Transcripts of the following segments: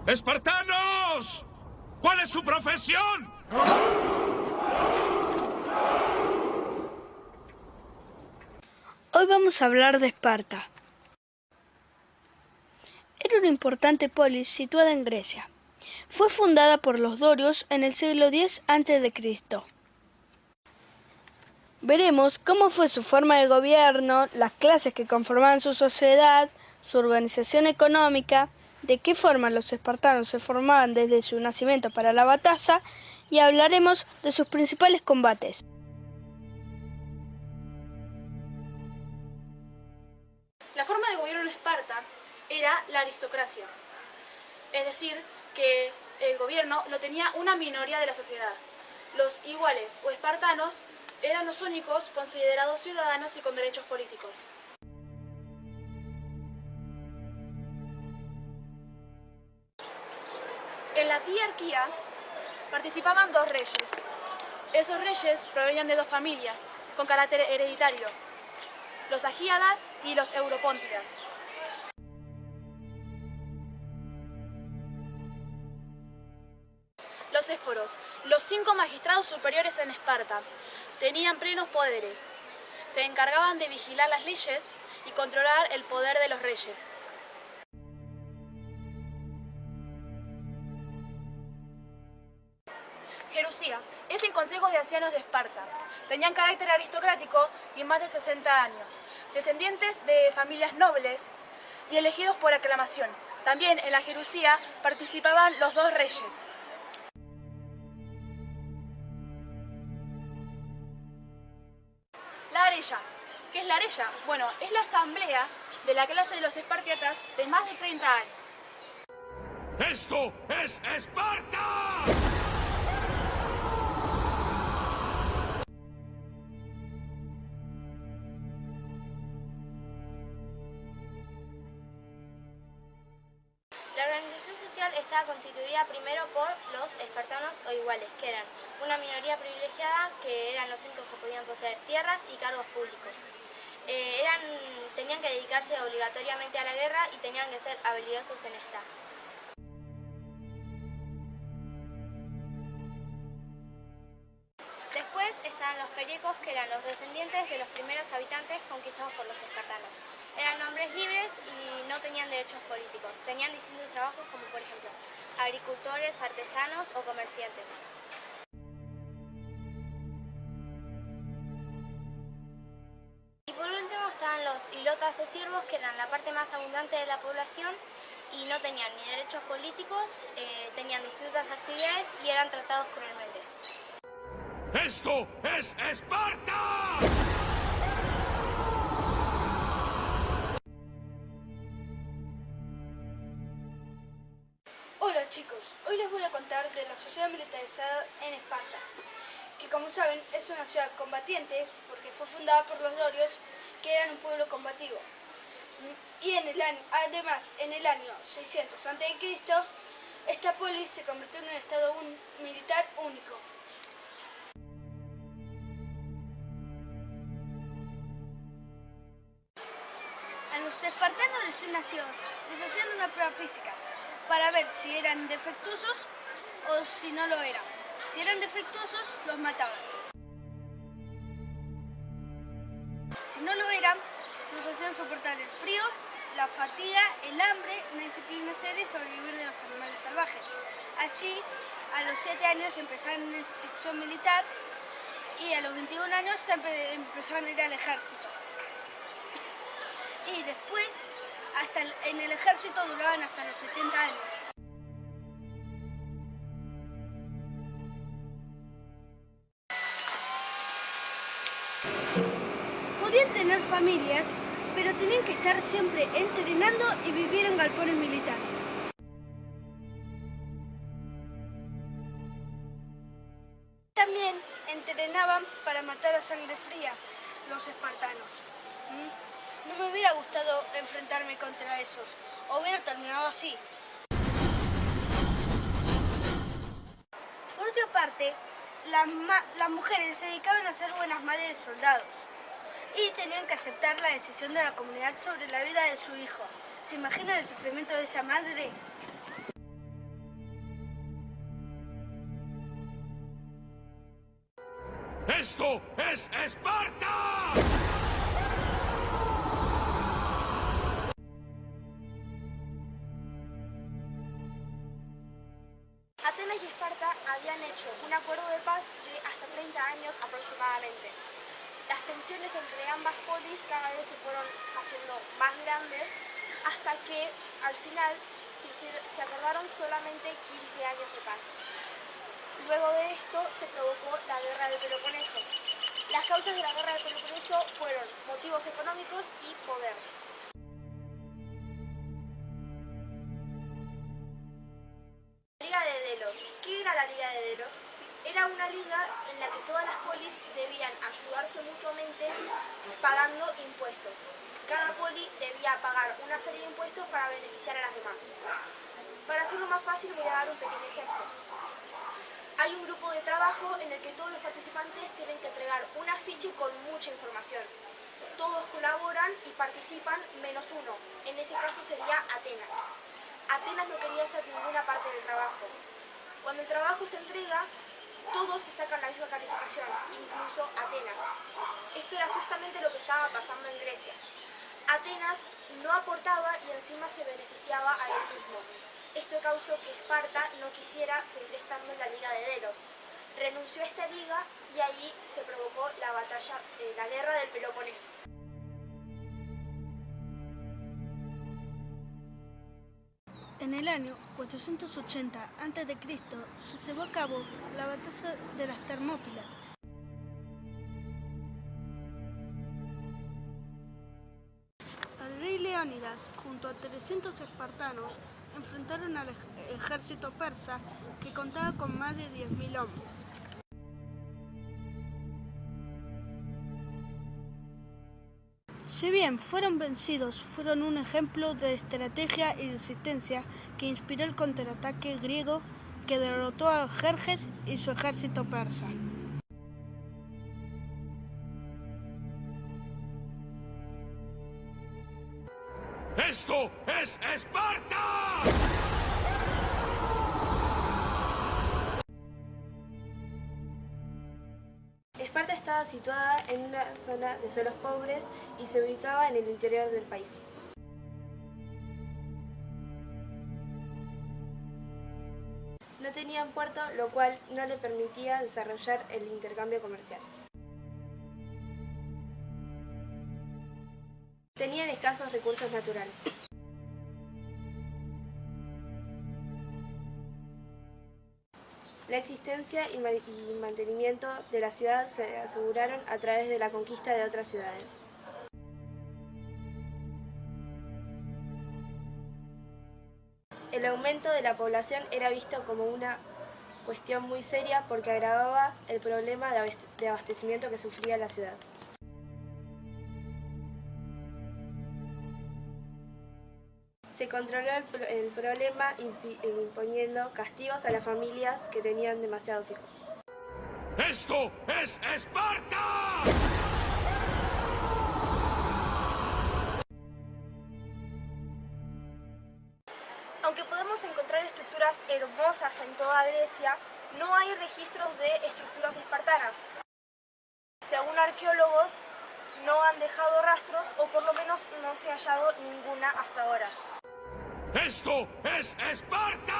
¡Espartanos! ¿Cuál es su profesión? Hoy vamos a hablar de Esparta. Era una importante polis situada en Grecia. Fue fundada por los dorios en el siglo X a.C. Veremos cómo fue su forma de gobierno, las clases que conformaban su sociedad, su organización económica, de qué forma los espartanos se formaban desde su nacimiento para la batalla y hablaremos de sus principales combates. La forma de gobierno en Esparta era la aristocracia, es decir, que el gobierno lo tenía una minoría de la sociedad. Los iguales o espartanos eran los únicos considerados ciudadanos y con derechos políticos. En la diarquía participaban dos reyes. Esos reyes provenían de dos familias con carácter hereditario, los agíadas y los europóntidas. Los éforos, los 5 magistrados superiores en Esparta, tenían plenos poderes. Se encargaban de vigilar las leyes y controlar el poder de los reyes. Gerusía es el consejo de ancianos de Esparta. Tenían carácter aristocrático y más de 60 años, descendientes de familias nobles y elegidos por aclamación. También en la Gerusía participaban los dos reyes. La arella. ¿Qué es la arella? Bueno, es la asamblea de la clase de los espartiatas de más de 30 años. ¡Esto es Esparta! La organización social estaba constituida primero por los espartanos o iguales, que eran una minoría privilegiada que eran los únicos que podían poseer tierras y cargos públicos. Tenían que dedicarse obligatoriamente a la guerra y tenían que ser habilidosos en esta. Después estaban los periecos, que eran los descendientes de los primeros habitantes conquistados por los espartanos. Eran hombres libres y no tenían derechos políticos. Tenían distintos trabajos como por ejemplo agricultores, artesanos o comerciantes. Y por último estaban los ilotas o siervos, que eran la parte más abundante de la población y no tenían ni derechos políticos, tenían distintas actividades y eran tratados cruelmente. ¡Esto es Esparta! Hola chicos, hoy les voy a contar de la sociedad militarizada en Esparta, que como saben es una ciudad combatiente porque fue fundada por los dorios, que eran un pueblo combativo. Y además en el año 600 a.C. esta polis se convirtió en un estado militar único. A los espartanos les hacían una prueba física para ver si eran defectuosos o si no lo eran. Si eran defectuosos, los mataban. Si no lo eran, los hacían soportar el frío, la fatiga, el hambre, una disciplina seria y sobrevivir de los animales salvajes. Así, a los 7 años empezaron una instrucción militar y a los 21 años empezaron a ir al ejército. Y después, en el ejército duraban hasta los 70 años. Podían tener familias, pero tenían que estar siempre entrenando y vivir en galpones militares. También entrenaban para matar a sangre fría los espartanos. No me hubiera gustado enfrentarme contra esos, o hubiera terminado así. Por otra parte, las mujeres se dedicaban a ser buenas madres de soldados y tenían que aceptar la decisión de la comunidad sobre la vida de su hijo. ¿Se imaginan el sufrimiento de esa madre? ¡Esto es Esparta! Atenas y Esparta habían hecho un acuerdo de paz de hasta 30 años aproximadamente. Las tensiones entre ambas polis cada vez se fueron haciendo más grandes hasta que al final se acordaron solamente 15 años de paz. Luego de esto se provocó la guerra del Peloponeso. Las causas de la guerra del Peloponeso fueron motivos económicos y poder. Liga de Delos. ¿Qué era la Liga de Delos? Era una liga en la que todas las polis debían ayudarse mutuamente pagando impuestos. Cada poli debía pagar una serie de impuestos para beneficiar a las demás. Para hacerlo más fácil voy a dar un pequeño ejemplo. Hay un grupo de trabajo en el que todos los participantes tienen que entregar un afiche con mucha información. Todos colaboran y participan menos uno. En ese caso sería Atenas. Atenas no quería hacer ninguna parte del trabajo. Cuando el trabajo se entrega, todos se sacan la misma calificación, incluso Atenas. Esto era justamente lo que estaba pasando en Grecia. Atenas no aportaba y encima se beneficiaba a él mismo. Esto causó que Esparta no quisiera seguir estando en la Liga de Delos. Renunció a esta liga y ahí se provocó la guerra del Peloponeso. En el año 480 a.C. se llevó a cabo la batalla de las Termópilas. El rey Leónidas, junto a 300 espartanos, enfrentaron al ejército persa que contaba con más de 10.000 hombres. Si bien fueron vencidos, fueron un ejemplo de estrategia y resistencia que inspiró el contraataque griego que derrotó a Jerjes y su ejército persa. ¡Esto es Esparta! Esparta estaba situada en una zona de suelos pobres y se ubicaba en el interior del país. No tenían puerto, lo cual no le permitía desarrollar el intercambio comercial. Tenían escasos recursos naturales. La existencia y mantenimiento de la ciudad se aseguraron a través de la conquista de otras ciudades. El aumento de la población era visto como una cuestión muy seria porque agravaba el problema de abastecimiento que sufría la ciudad. Se controló el problema imponiendo castigos a las familias que tenían demasiados hijos. ¡Esto es Esparta! Aunque podemos encontrar estructuras hermosas en toda Grecia, no hay registros de estructuras espartanas. Según arqueólogos, no han dejado rastros o por lo menos no se ha hallado ninguna hasta ahora. ¡Esto es Esparta!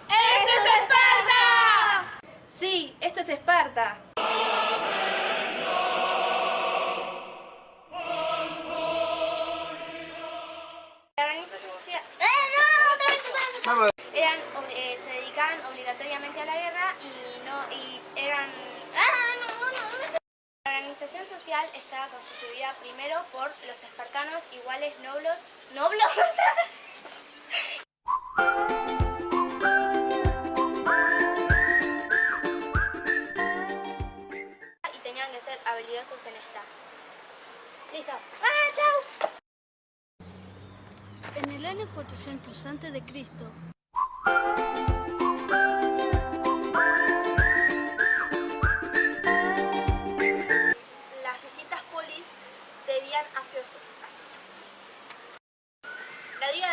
¡Esto es Esparta! Sí, esto es Esparta. La organización social... se dedicaban obligatoriamente a la guerra y eran... La organización social estaba constituida primero por los espartanos iguales noblos y tenían que ser habilidosos en esta. Listo. ¡Chao! En el año 400 a.C., las distintas polis debían asociarse. La liga...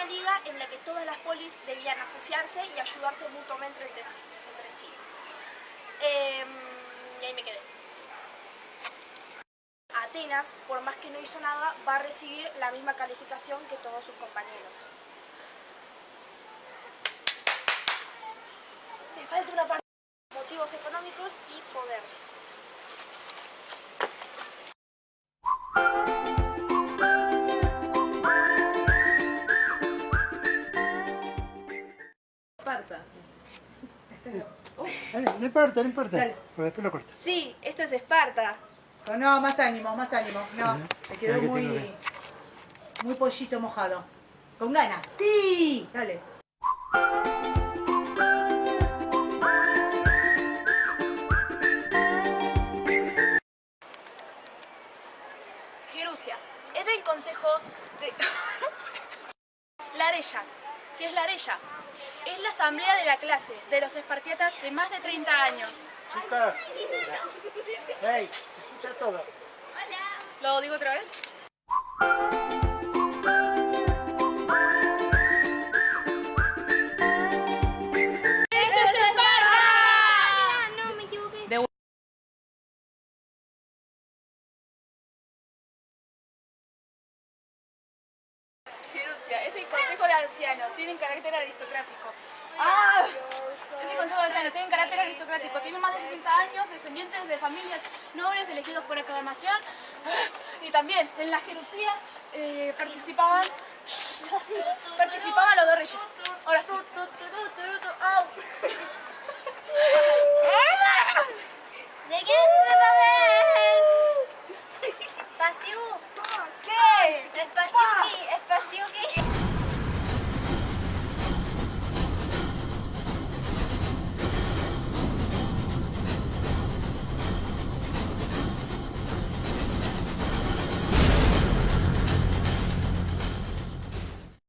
una liga en la que todas las polis debían asociarse y ayudarse mutuamente entre sí. Y ahí me quedé. Atenas, por más que no hizo nada, va a recibir la misma calificación que todos sus compañeros. Me falta una parte. Motivos económicos y poder. Esparta. No importa, no importa. Dale. Pues después lo corto. Sí, esto es Esparta. No, más ánimo, más ánimo. No, me quedó Mira que muy, tengo muy pollito mojado. Con ganas. Sí, dale. Gerusia. Era el consejo de... La Arella. ¿Qué es la Arella? Es la asamblea de la clase de los espartiatas de más de 30 años. Chicas, hey, se escucha todo. ¿Lo digo otra vez? No, me equivoqué. Gerusia. Es el consejo de ancianos. Tienen carácter aristocrático. Este consejo de ancianos tiene carácter aristocrático. Tienen más de 60 años, descendientes de familias nobles elegidos por aclamación. Y también en la Jerusía participaban los dos reyes. Ahora sí.